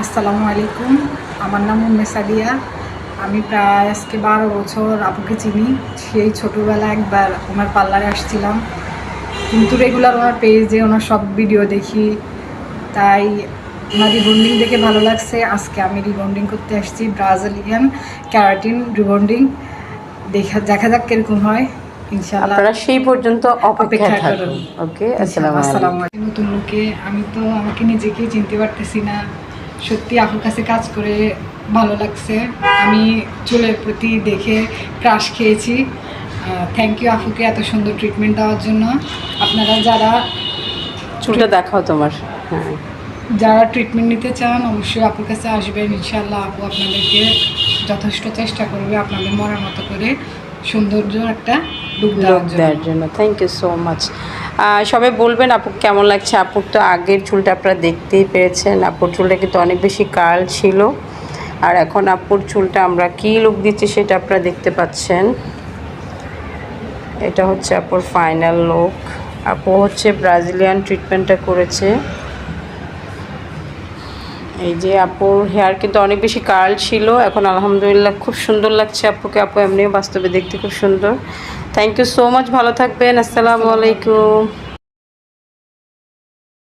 আসসালামু আলাইকুম। আমার নাম উম্মে সাদিয়া। আমি প্রায় আজকে 12 বছর আপুকে চিনি। সেই ছোটোবেলা একবার ওনার পার্লারে আসছিলাম, কিন্তু রেগুলার ওনার পেজে ওনার সব ভিডিও দেখি, তাই ওনার রিবন্ডিং দেখে ভালো লাগছে। আজকে আমি রিবন্ডিং করতে আসছি, ব্রাজিলিয়ান ক্যারাটিন রিবন্ডিং। দেখা যাক কিরকম হয়। ইনশাআল্লাহ আপনারা সেই পর্যন্ত অপেক্ষা করুন। থাকুন। ওকে, আসসালামু আসসালামু আলাইকুম। আলাইকুম। নতুন লোকে আমি তো আমাকে নিজেকেই চিনতে পারতেছি না। সত্যি আপুর কাছে কাজ করে ভালো লাগছে। আমি চুলের প্রতি দেখে ক্রাশ খেয়েছি। থ্যাংক ইউ আপুকে এত সুন্দর ট্রিটমেন্ট দেওয়ার জন্য। আপনারা চুলটা দেখাও তোমার। হ্যাঁ, যারা ট্রিটমেন্ট নিতে চান অবশ্যই আপুর কাছে আসবেন। ইনশাআল্লাহ আপু আপনাদেরকে যথেষ্ট চেষ্টা করবে আপনাদের মনের মতো করে সৌন্দর্য একটা লুক দেওয়ার জন্য থ্যাংক ইউ সো মাচ। সবাই বলবেন আপু কেমন লাগছে। আপুর তো আগের চুলটা আপনারা দেখতেই পেরেছেন। আপুর চুলটা কিন্তু অনেক বেশি কার্ল ছিল, আর এখন আপুর চুলটা আমরা কী লুক দিচ্ছি সেটা আপনারা দেখতে পাচ্ছেন। এটা হচ্ছে আপুর ফাইনাল লুক। আপু হচ্ছে ব্রাজিলিয়ান ট্রিটমেন্টটা করেছে। এই যে আপুর হেয়ার কিন্তু অনেক বেশি কার্ল ছিল, এখন আলহামদুলিল্লাহ খুব সুন্দর লাগছে আপুকে। আপু এমনিও বাস্তবে দেখতে খুব সুন্দর। থ্যাংক ইউ সো মাচ, ভালো থাকবেন। আসসালামু আলাইকুম।